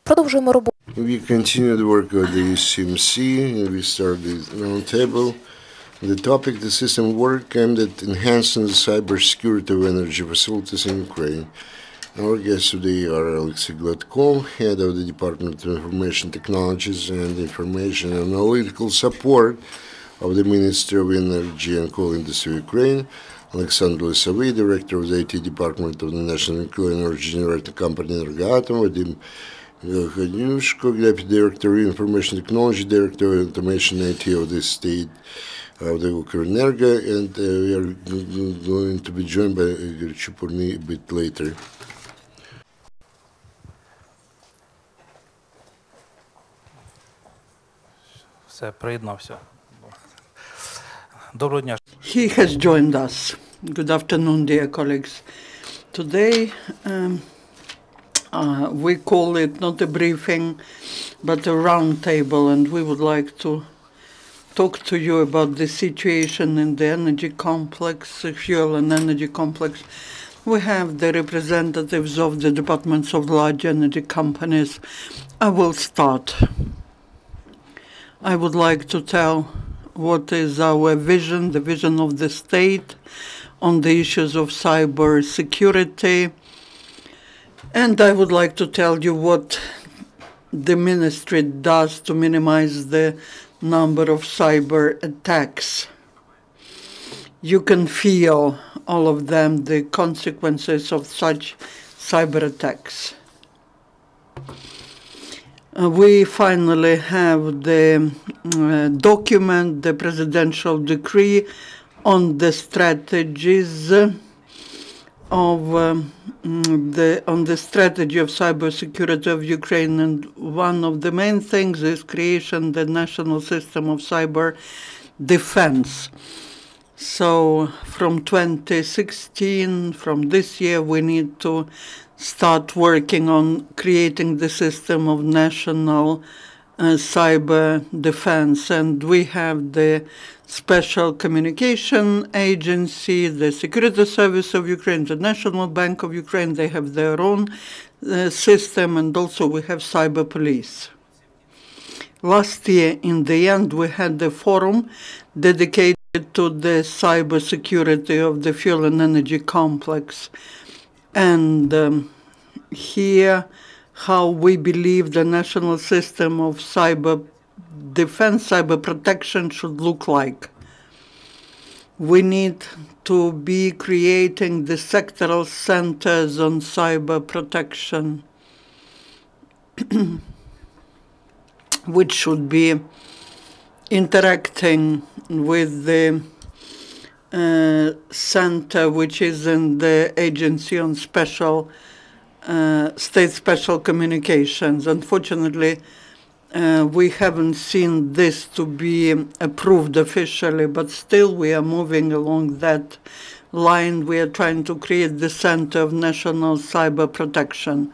Продовжуємо роботу. We continue the work of the UCMC, and we start the roundtable. The topic, the system work aimed at enhancing the cybersecurity of energy facilities in Ukraine. Our guests today are Oleksii, Head of the Department of Information Technologies and Information and Analytical Support of the Ministry of Energy and Coal Industry of Ukraine, Oleksandr, Lisovyi, Director of the IT Department of the National Energy Generating Company Energoatom, Vadym, Horiushko, Deputy Director of Information Technology, Director of Automation IT of the State of the Ukrenergo, and we are going to be joined by Chepurnyi a bit later. Все, приєднався. Доброго дня. He has joined us. Good afternoon, dear colleagues. Today, we call it not a briefing, but a roundtable, and we would like to talk to you about the situation in the energy complex, fuel and energy complex. We have the representatives of the departments of large energy companies. I will start. I would like to tell what is our vision, the vision of the state on the issues of cyber security. And I would like to tell you what the ministry does to minimize the number of cyber attacks. You can feel, all of them, the consequences of such cyber attacks. We finally have the document, the presidential decree on the strategies on the strategy of cybersecurity of Ukraine, and one of the main things is creation of the national system of cyber defense. So from 2016, from this year, we need to start working on creating the system of national cyber defense. And we have the Special Communication Agency, the Security Service of Ukraine, the National Bank of Ukraine. They have their own system, and also we have cyber police. Last year, in the end, we had a forum dedicated to the cyber security of the fuel and energy complex. And here, how we believe the national system of cyber defense, cyber protection should look like. We need to be creating the sectoral centers on cyber protection, which should be interacting with the center which is in the Agency on State Special Communications. Unfortunately, we haven't seen this to be approved officially, but still we are moving along that line. We are trying to create the Center of National Cyber Protection.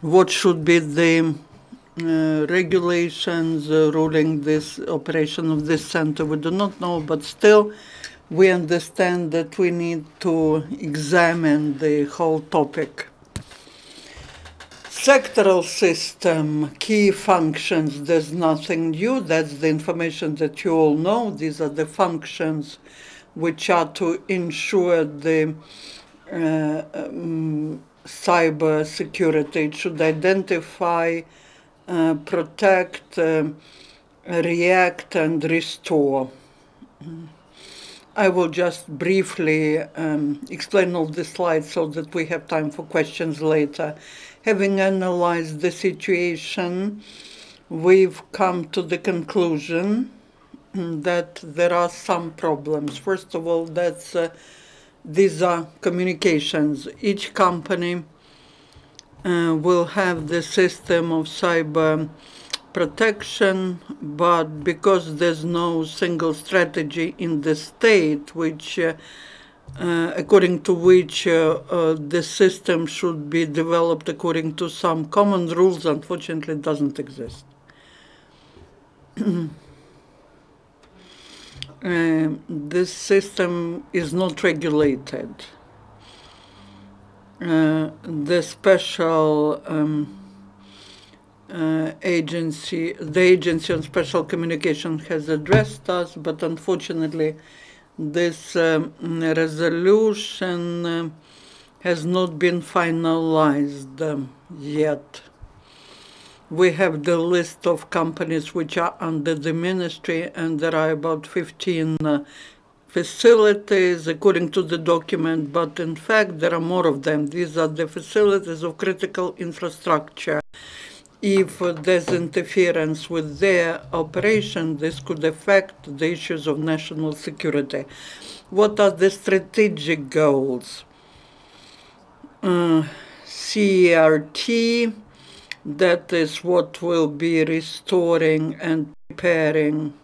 What should be the regulations ruling this operation of this center, we do not know, but still we understand that we need to examine the whole topic. Sectoral system, key functions, there's nothing new. That's the information that you all know. These are the functions which are to ensure the cyber security. It should identify, protect, react, and restore. I will just briefly explain all the slides so that we have time for questions later. Having analyzed the situation, we've come to the conclusion that there are some problems. First of all, these are communications. Each company will have the system of cyber protection, but because there's no single strategy in the state, which according to which the system should be developed according to some common rules, unfortunately, it doesn't exist. This system is not regulated. The special the Agency on Special Communication has addressed us, but unfortunately this resolution has not been finalized yet. We have the list of companies which are under the ministry, and there are about 15 facilities according to the document, but in fact there are more of them. These are the facilities of critical infrastructure. If there's interference with their operation, this could affect the issues of national security. What are the strategic goals? CRT, that is what will be restoring and preparing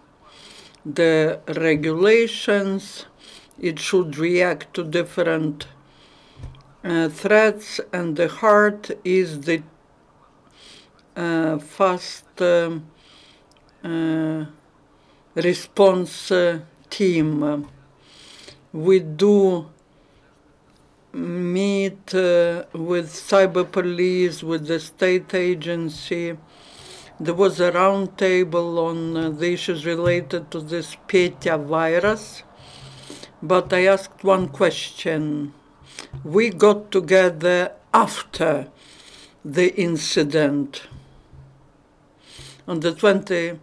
the regulations. It should react to different threats, and the heart is the fast response team. We do meet with cyber police, with the state agency. There was a round table on the issues related to this Petya virus, but I asked one question. We got together after the incident. On the 20th,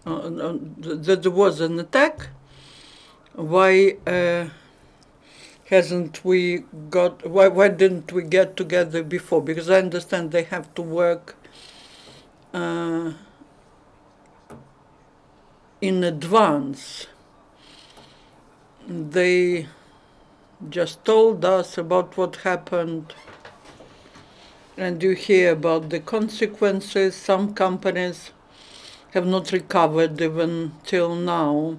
there was an attack. Why didn't we get together before? Because I understand they have to work in advance. They just told us about what happened, and you hear about the consequences. Some companies have not recovered even till now,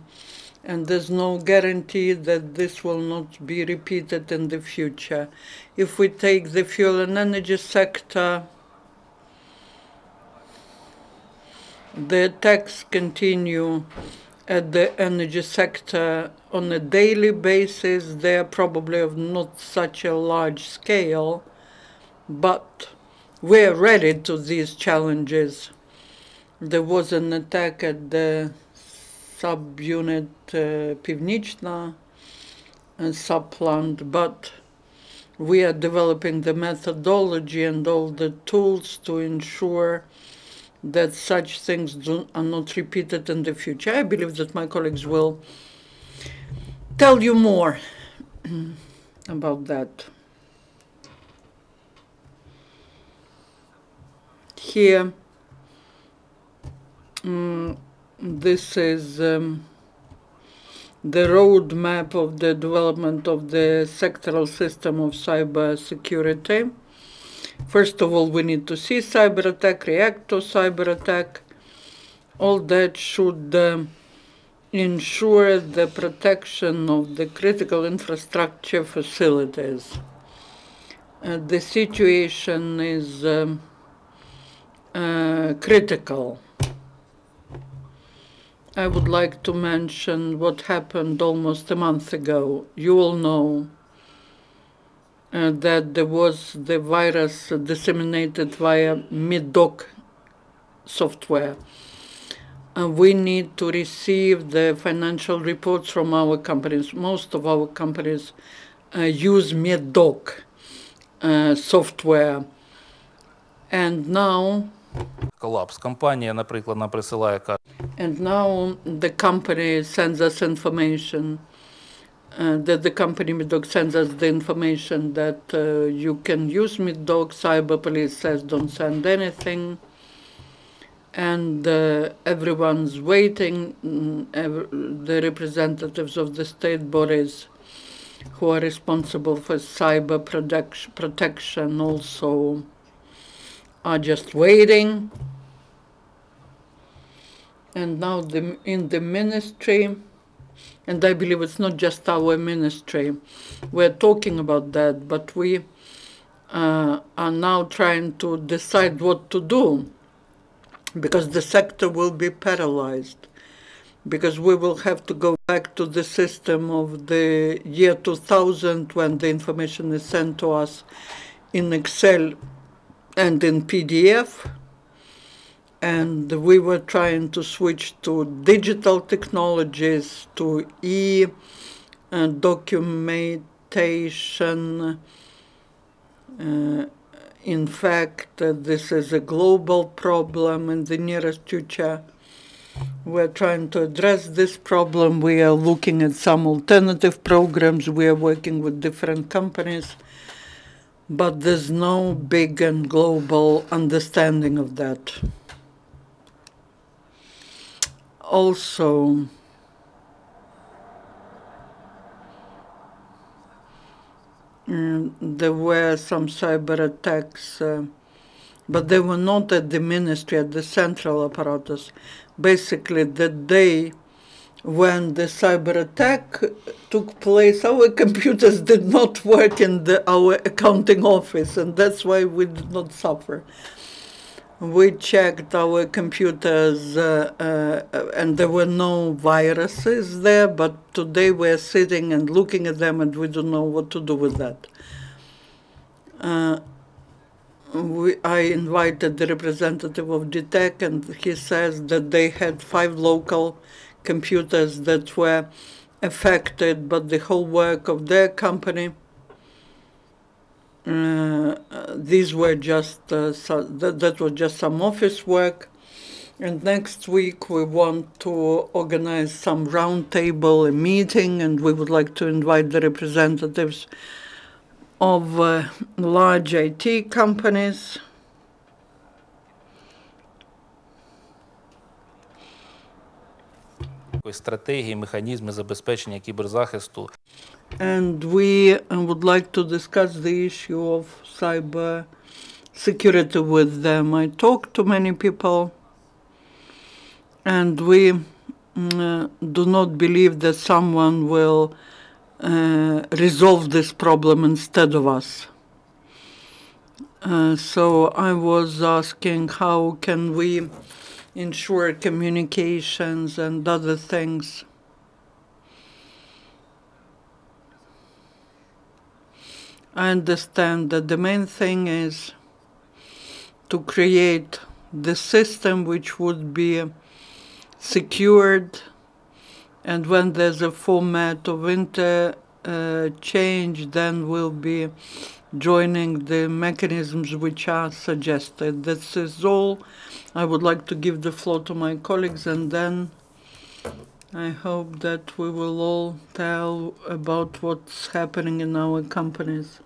and there's no guarantee that this will not be repeated in the future. If we take the fuel and energy sector, the attacks continue at the energy sector on a daily basis. They are probably of not such a large scale, but we're ready to these challenges. There was an attack at the subunit Pivnichna and subplant, but we are developing the methodology and all the tools to ensure that such things are not repeated in the future. I believe that my colleagues will tell you more about that. Here, this is the roadmap of the development of the sectoral system of cyber security. First of all, we need to see cyber attack, react to cyber attack. All that should ensure the protection of the critical infrastructure facilities. The situation is critical. I would like to mention what happened almost a month ago. You all know that there was the virus disseminated via MidDoc software. We need to receive the financial reports from our companies. Most of our companies use MidDoc software. And now Колапс. Компанія, наприклад, нам присилає карту. And now the company sends us information, that the company MidDoc sends us the information that you can use MidDoc. Cyber police says don't send anything. And everyone's waiting. The representatives of the state bodies who are responsible for cyber protection also are just waiting. And now in the ministry, and I believe it's not just our ministry, we're talking about that, but we are now trying to decide what to do, because the sector will be paralyzed, because we will have to go back to the system of the year 2000 when the information is sent to us in Excel and in PDF. And we were trying to switch to digital technologies, to documentation. In fact, this is a global problem in the nearest future. We're trying to address this problem. We are looking at some alternative programs. We are working with different companies. But there's no big and global understanding of that. Also, there were some cyber attacks, but they were not at the ministry, at the central apparatus. Basically, the day when the cyber attack took place, our computers did not work in our accounting office, and that's why we did not suffer. We checked our computers, and there were no viruses there, but today we're sitting and looking at them, and we don't know what to do with that. I invited the representative of DTEC, and he says that they had 5 local computers that were affected, but the whole work of their company, these were just, that was just some office work. And next week we want to organize some roundtable, a meeting, and we would like to invite the representatives of large IT companies. Стратегії, механізми забезпечення кіберзахисту. And we would like to discuss the issue of cyber security with them. I talked to many people, and we do not believe that someone will resolve this problem instead of us. So I was asking, how can we ensure communications and other things? I understand that the main thing is to create the system which would be secured, and when there's a format of interchange, then we'll be joining the mechanisms which are suggested. This is all. I would like to give the floor to my colleagues, and then I hope that we will all tell about what's happening in our companies.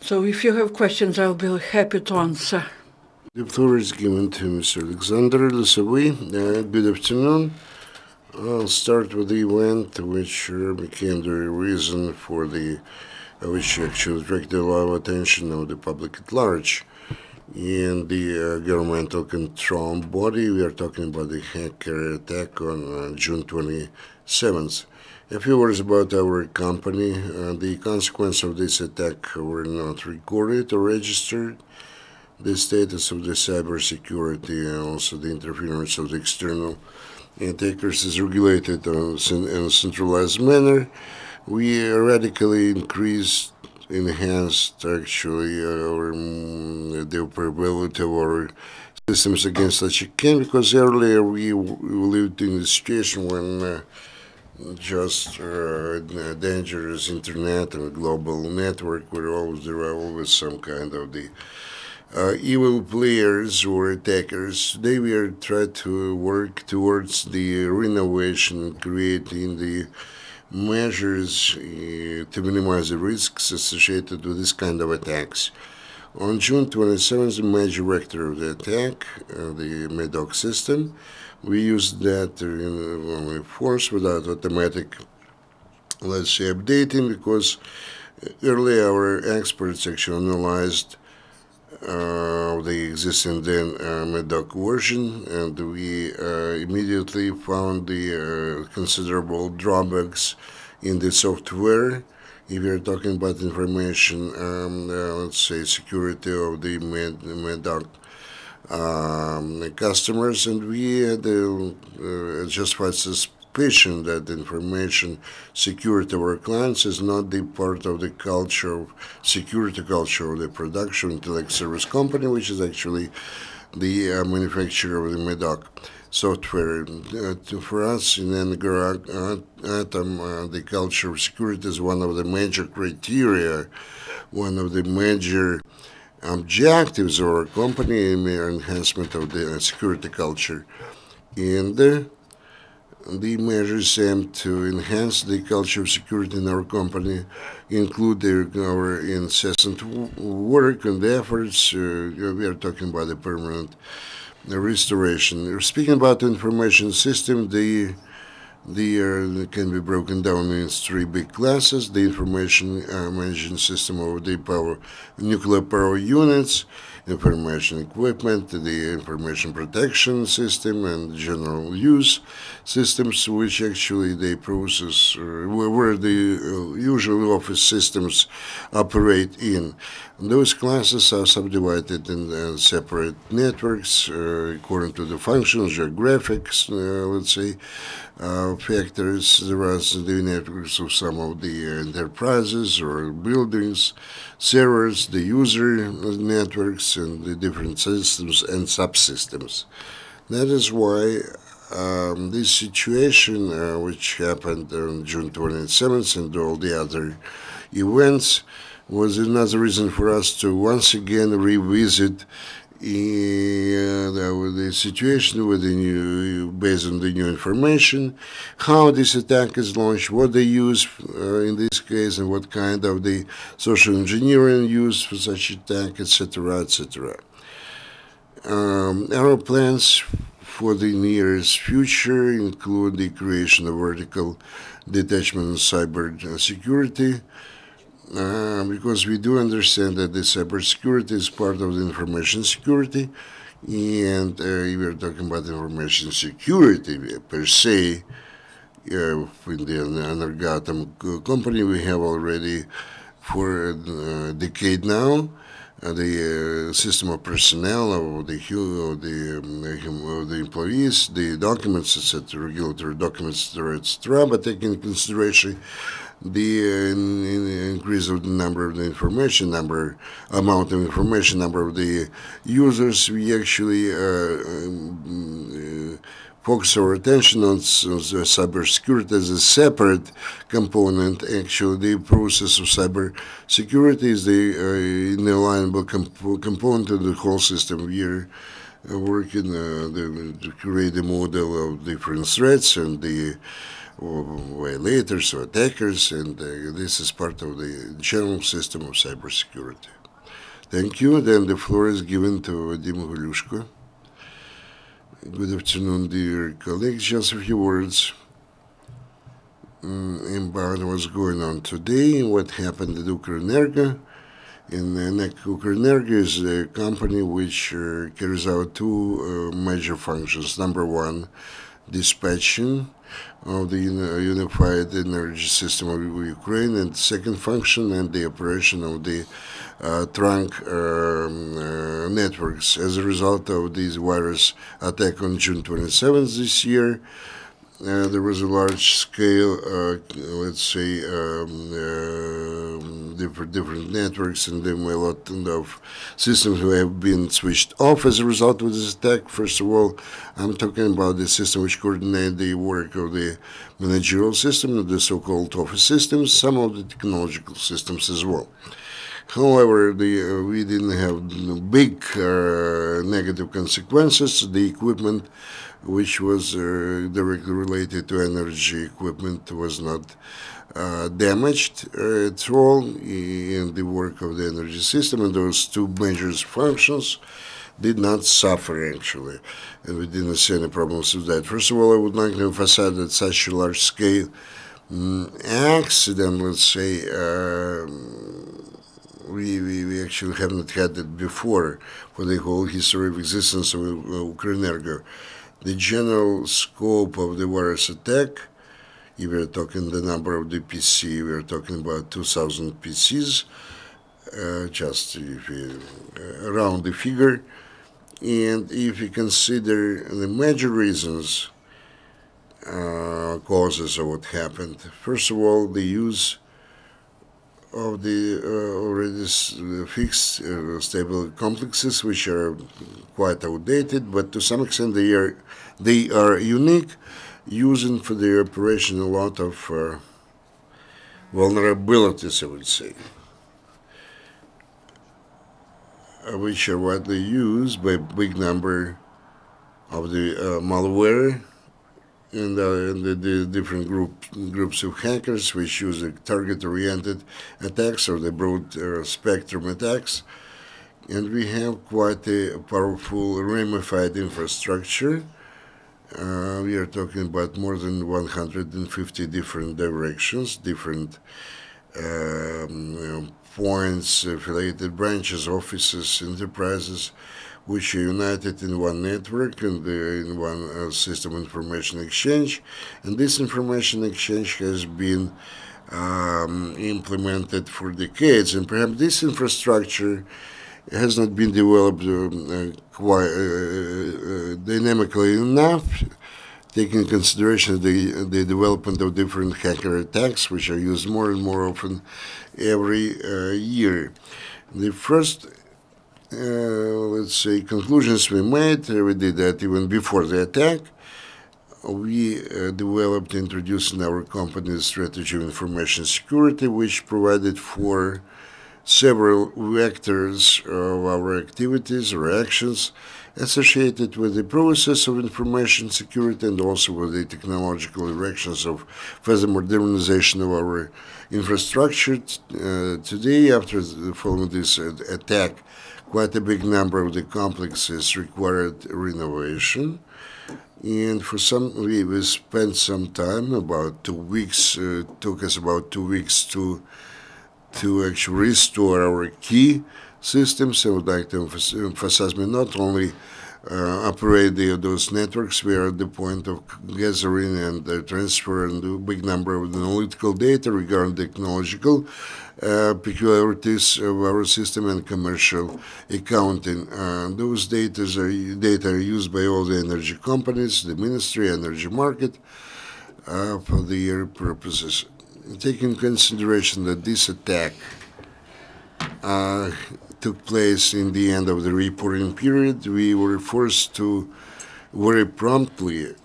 So if you have questions, I'll be happy to answer. The floor is given to Mr. Oleksandr Lisovyi. Good afternoon. I'll start with the event which became the reason for which actually attracted a lot of attention of the public at large. In the governmental control body, we are talking about the hacker attack on June 27th. A few words about our company. The consequences of this attack were not recorded or registered. The status of the cybersecurity and also the interference of the external attackers is regulated in a centralized manner. We radically enhanced actually the operability of our systems against such a can, because earlier we lived in a situation when just dangerous internet and global network there were always some kind of the evil players or attackers. They were trying to work towards the renovation, creating the measures to minimize the risks associated with this kind of attacks. On June 27th, the major vector of the attack, the MEDOC system, we used that in force without automatic, let's say, updating, because earlier our experts actually analyzed the existing then MEDOC version, and we immediately found the considerable drawbacks in the software. If you're talking about information, let's say security of the MEDOC customers, and we had justified suspicion that information security of our clients is not the part of the culture of security culture of the production intellect service company, which is actually the manufacturer of the MEDOC software. For us in Energoatom, the culture of security is one of the major criteria, one of the major objectives of our company in the enhancement of the security culture. And the measures aim to enhance the culture of security in our company, include our incessant work and efforts. We are talking about the permanent restoration. Speaking about the information system, they can be broken down in three big classes: the information management system of the nuclear power units, information equipment, the information protection system, and general use systems, which actually they process where the usual office systems operate in. Those classes are subdivided in separate networks according to the functions, geographics, let's say, factors. There are the networks of some of the enterprises or buildings, servers, the user networks, and the different systems and subsystems. That is why this situation, which happened on June 27th, and all the other events, was another reason for us to once again revisit the situation with the new, based on the new information, how this attack is launched, what they use in this case, and what kind of the social engineering used for such attack, etc., etc. Our plans for the nearest future include the creation of vertical detachment in cyber security, because we do understand that the cybersecurity is part of the information security, and we are talking about information security per se. In the Energoatom company, we have already for a decade now the system of personnel of the employees, the documents, etc., regulatory documents, etc. But taking into consideration the increase of the number of the information, amount of information, number of the users, we actually focus our attention on cybersecurity as a separate component. Actually, the process of cybersecurity is the inalienable component of the whole system. We are working to create a model of different threats and the violators or attackers, and this is part of the general system of cybersecurity. Thank you. Then the floor is given to Vadym Horiushko. Good afternoon, dear colleagues. Just a few words about what's going on today, what happened at Ukrenergo. Ukrenergo is a company which carries out two major functions. Number one, dispatching of the unified energy system of Ukraine, and second function, and the operation of the trunk networks. As a result of this virus attack on June 27th this year, there was a large-scale, let's say, different networks, and then a lot of systems who have been switched off as a result of this attack. First of all, I'm talking about the system which coordinates the work of the managerial system, the so-called office systems, some of the technological systems as well. However, we didn't have big negative consequences. The equipment which was directly related to energy equipment was not damaged at all in the work of the energy system, and those two major functions did not suffer actually, and we didn't see any problems with that. First of all, I would like to emphasize that such a large-scale accident, let's say, we actually have not had it before for the whole history of existence of Ukrenergo. The general scope of the virus attack, if we're talking the number of the PC, we're talking about 2,000 PCs, just if we round the figure. And if we consider the major reasons causes of what happened. First of all, the use of the already fixed stable complexes, which are quite outdated, but to some extent they are unique, using for their operation a lot of vulnerabilities, I would say, which are widely used by a big number of the malware and the different groups of hackers which use the target-oriented attacks or the broad spectrum attacks. And we have quite a powerful ramified infrastructure. We are talking about more than 150 different directions, different points, affiliated branches, offices, enterprises, which are united in one network and in one system information exchange. And this information exchange has been implemented for decades. And perhaps this infrastructure has not been developed quite dynamically enough, taking into consideration the development of different hacker attacks, which are used more and more often every year. The first let's say, conclusions we made, we did that even before the attack. We developed, introduced in our company's strategy of information security, which provided for several vectors of our activities or actions associated with the process of information security and also with the technological directions of further modernization of our infrastructure. Today, after following this attack, quite a big number of the complexes required renovation. And for some, we spent some time, about 2 weeks, took us about 2 weeks to actually restore our key systems. I would like to emphasize we not only operate those networks, we are at the point of gathering and transfer and a big number of analytical data regarding technological peculiarities of our system and commercial accounting. Those data are used by all the energy companies, the ministry, energy market, for their purposes. Taking into consideration that this attack took place in the end of the reporting period, we were forced to very promptly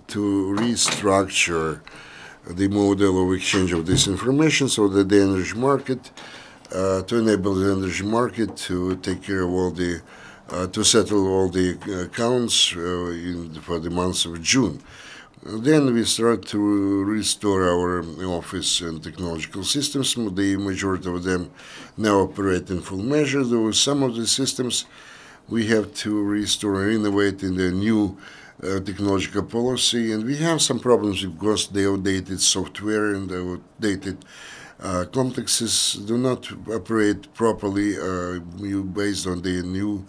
to restructure the model of exchange of this information so that the energy market, to enable the energy market to take care of all the, to settle all the accounts for the month of June. Then we start to restore our office and technological systems. The majority of them now operate in full measure, though some of the systems we have to restore and innovate in the new technological policy, and we have some problems because the outdated software and the outdated complexes do not operate properly based on the new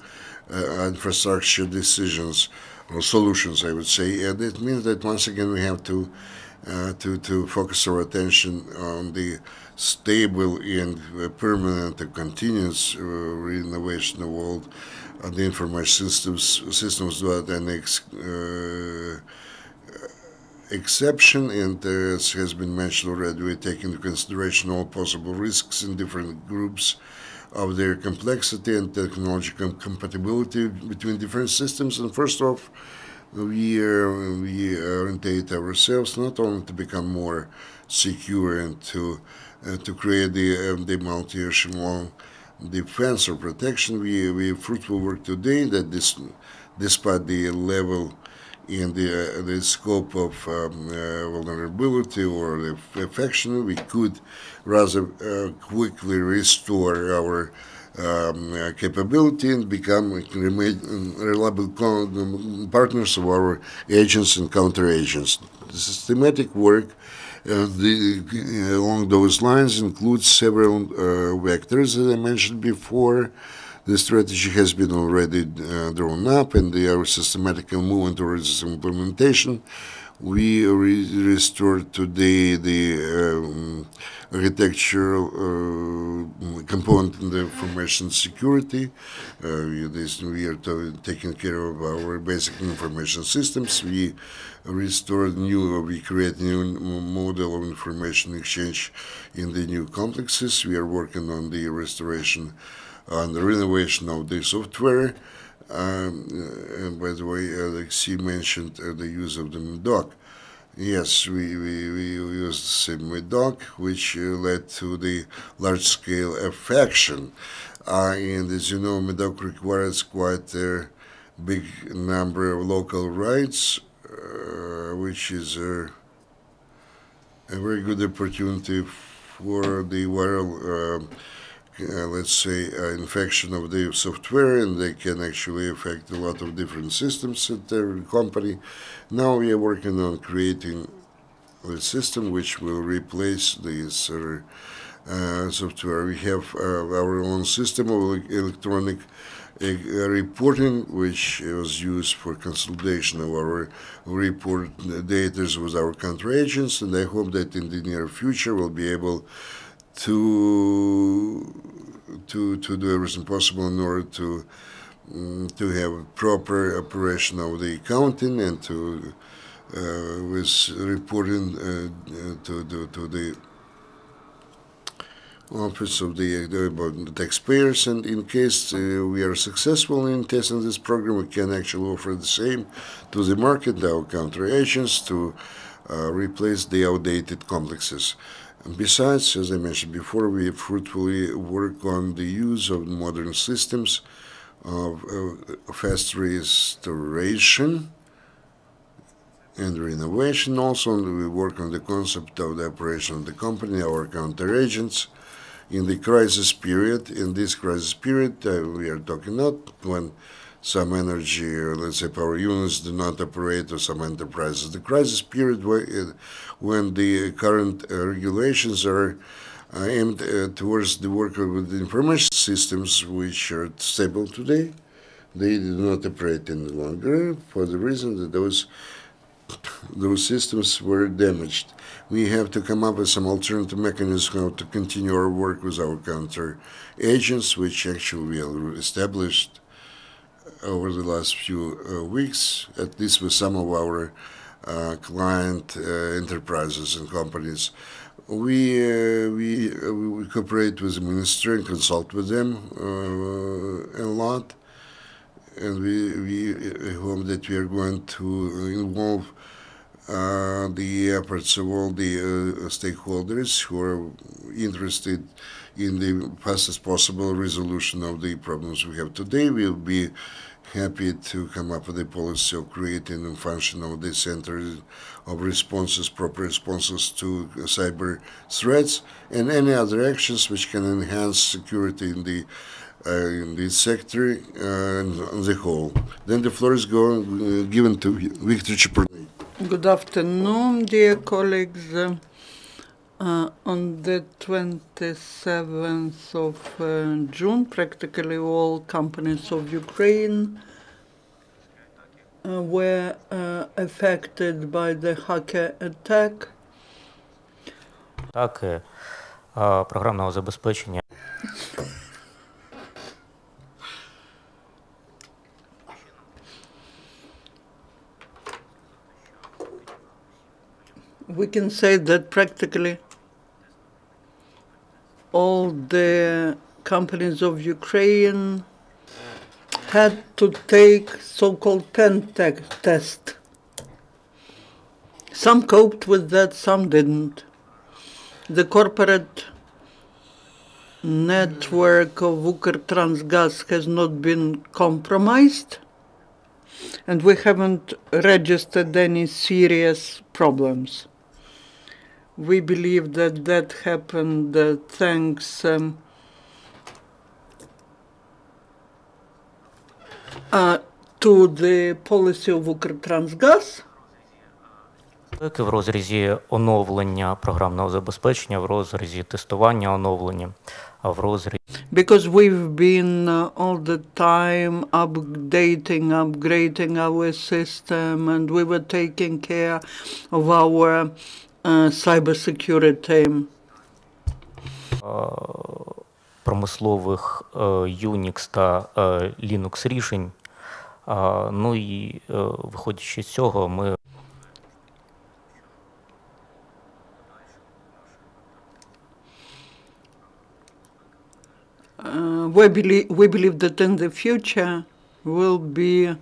infrastructure decisions or solutions, I would say. And it means that once again we have to focus our attention on the stable and permanent and continuous renovation of all the information systems without any exception. And as has been mentioned already, we take into consideration all possible risks in different groups of their complexity and technological compatibility between different systems. And first off, we orientate ourselves not only to become more secure and to create the multi-echelon defense or protection. We have fruitful work today that despite the level and the scope of vulnerability or the affection, we could rather quickly restore our capability and become reliable partners of our agents and counter-agents. The systematic work along those lines includes several vectors, as I mentioned before. The strategy has been already drawn up, and they are systematically moving towards its implementation. We restored today the architectural component in the information security. We are taking care of our basic information systems. We create new model of information exchange in the new complexes. We are working on the restoration and the renovation of the software. And by the way, Oleksii mentioned the use of the MEDOC. Yes, we used the same MEDOC, which led to the large-scale affection. And as you know, MEDOC requires quite a big number of local rights, which is a very good opportunity for the viral let's say, infection of the software, and they can actually affect a lot of different systems at their company. Now we are working on creating a system which will replace this software. We have our own system of electronic reporting, which was used for consolidation of our report data with our country agents, and I hope that in the near future we'll be able to do everything possible in order to have proper operation of the accounting and to with reporting to the office of the taxpayers. And in case we are successful in testing this program, we can actually offer the same to the market, our country agents, to replace the outdated complexes. Besides, as I mentioned before, we fruitfully work on the use of modern systems of fast restoration and renovation. Also, we work on the concept of the operation of the company, our counter agents, in the crisis period. In this crisis period, we are talking not when some energy, or let's say power units, do not operate, or some enterprises. The crisis period when the current regulations are aimed towards the work with the information systems which are stable today. They do not operate any longer for the reason that those systems were damaged. We have to come up with some alternative mechanisms how to continue our work with our counter agents, which actually we established over the last few weeks, at least with some of our client enterprises and companies. We cooperate with the ministry and consult with them a lot, and we hope that we are going to involve the efforts of all the stakeholders who are interested in the fastest possible resolution of the problems we have today. We'll be happy to come up with a policy of creating and function of the center of responses, proper responses to cyber threats, and any other actions which can enhance security in the sector and on the whole. Then the floor is given to Viktor Chepurnyi. Good afternoon, dear colleagues. On the 27th of June, practically all companies of Ukraine were affected by the hacker attack. Атаки програмного забезпечення. We can say that practically all the companies of Ukraine had to take so-called pen test. Some coped with that, some didn't. The corporate network of UKRTRANSGAS has not been compromised, and we haven't registered any serious problems. We believe that that happened thanks to the policy of UKRTRANSGAS В розрізі оновлення програмного забезпечення, в розрізі тестування оновлення, а в розрізі Because we've been all the time upgrading our system, and we were taking care of our cybersecurity. промислових Unix та Linux рішень. Ну і виходячи з цього, ми we believe that in the future we'll be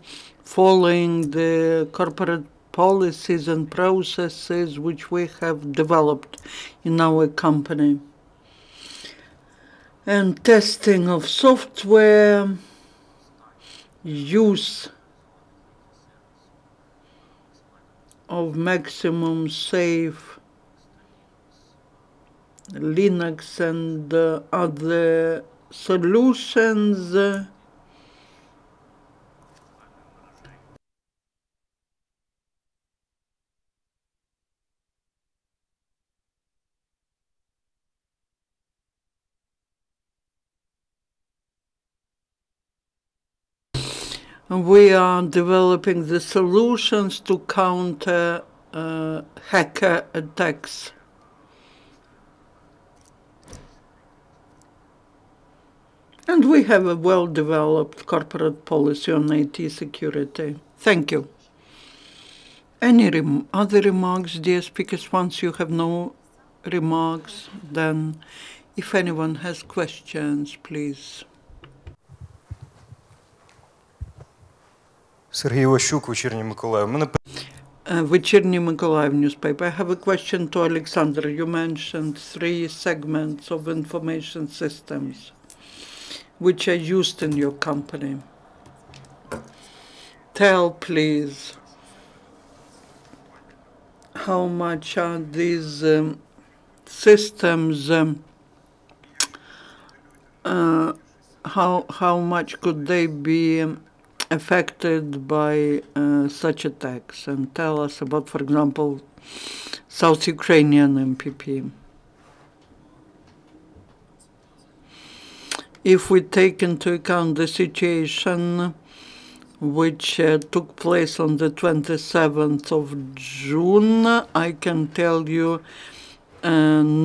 following the corporate policies and processes which we have developed in our company. And testing of software, use of maximum safe Linux and other solutions. We are developing the solutions to counter hacker attacks. And we have a well-developed corporate policy on IT security. Thank you. Any other remarks, dear speakers? Once you have no remarks, then if anyone has questions, please. Сергій Ващук, Вечірній Миколаїв. Вечірній Миколаїв newspaper. I have a question to Oleksandr. You mentioned 3 segments of information systems which are used in your company. Tell, please, how much are these systems, how much could they be affected by such attacks? And tell us about, for example, South Ukrainian MPP. If we take into account the situation which took place on the 27th of June, I can tell you,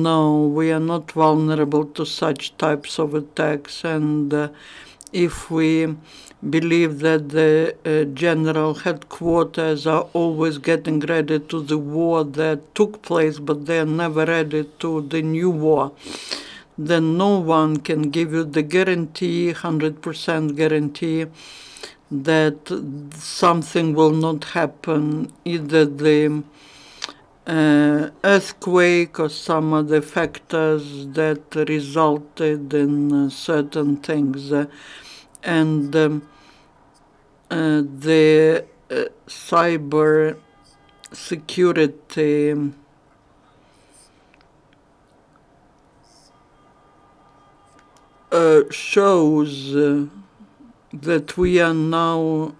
no, we are not vulnerable to such types of attacks. And if we believe that the general headquarters are always getting ready to the war that took place, but they are never ready to the new war, then no one can give you the guarantee, 100% guarantee, that something will not happen, either the earthquake or some other factors that resulted in certain things. And the cyber security shows that we are now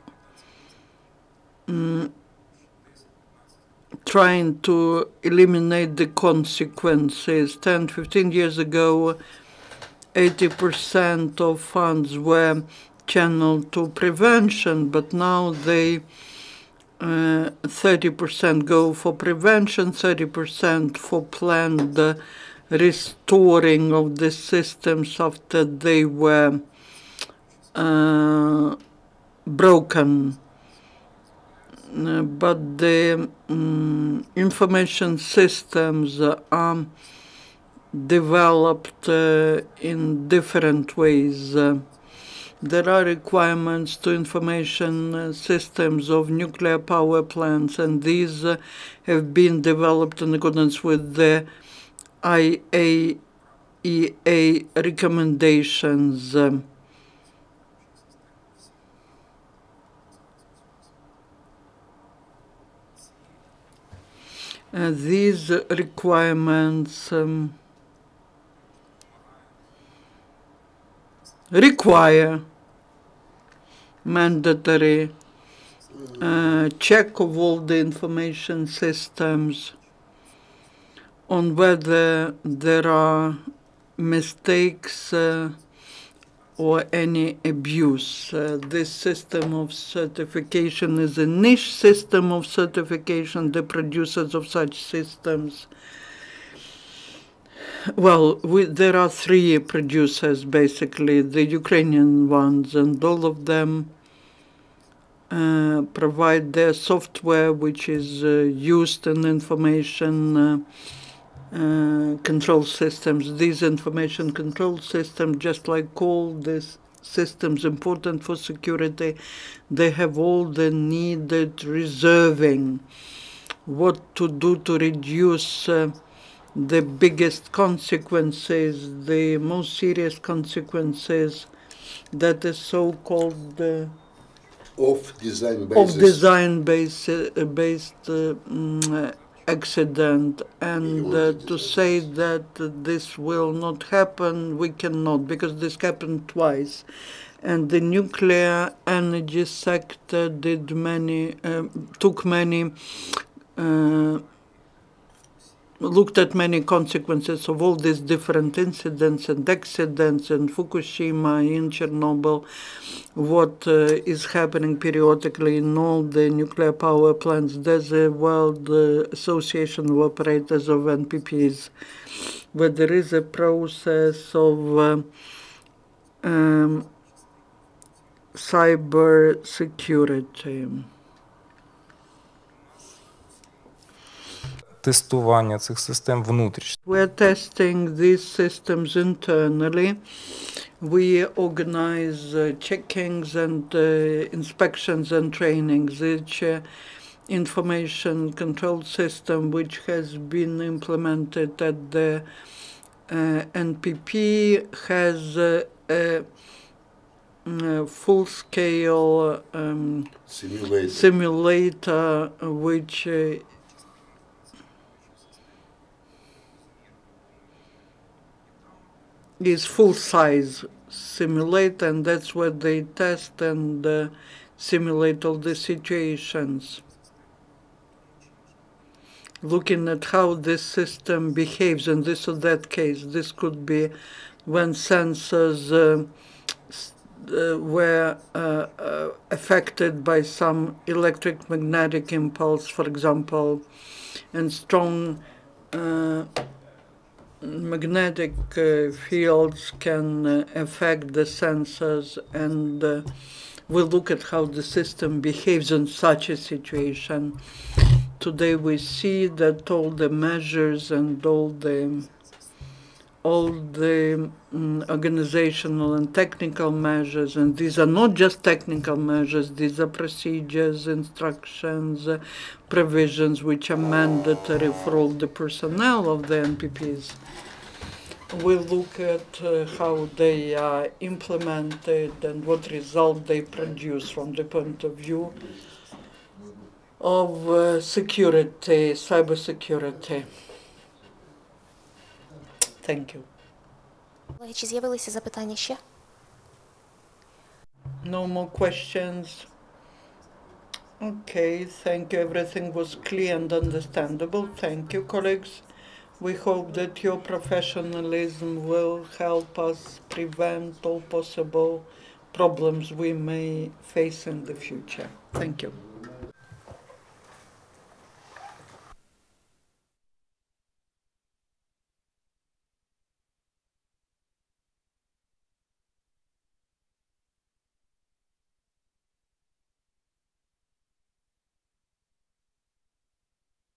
trying to eliminate the consequences. 10, 15 years ago, 80% of funds were channeled to prevention, but now they 30% go for prevention, 30% for planned restoring of the systems after they were broken. But the information systems are developed in different ways. There are requirements to information systems of nuclear power plants, and these have been developed in accordance with the IAEA recommendations. These requirements require mandatory check of all the information systems, on whether there are mistakes or any abuse. This system of certification is a niche system of certification. The producers of such systems, well, there are three producers, basically, the Ukrainian ones, and all of them provide their software, which is used in information control systems. These information control systems, just like all these systems important for security, they have all the needed reserving, what to do to reduce the biggest consequences, the most serious consequences, that is so-called off-design-based accident, and to say that this will not happen, we cannot, because this happened twice. And the nuclear energy sector did looked at many consequences of all these different incidents and accidents in Fukushima, in Chernobyl, what is happening periodically in all the nuclear power plants. There's a World Association of Operators of NPPs, where there is a process of cyber security. Тестування цих систем внутрішньо. We're testing these systems internally. We organize checkings and inspections and trainings. Each information control system which has been implemented at the NPP has a full-scale simulator which is full-size simulator, and that's where they test and simulate all the situations, looking at how this system behaves in this or that case. This could be when sensors were affected by some electric magnetic impulse, for example, and strong magnetic fields can affect the sensors, and we'll look at how the system behaves in such a situation. Today we see that all the measures and all the organizational and technical measures, and these are not just technical measures, these are procedures, instructions, provisions which are mandatory for all the personnel of the NPPs. We look at how they are implemented and what result they produce from the point of view of security, cybersecurity. Thank you. Колеги, чи з'явилися запитання ще? No more questions. Okay, thank you. Everything was clear and understandable. Thank you, colleagues. We hope that your professionalism will help us prevent all possible problems we may face in the future. Thank you.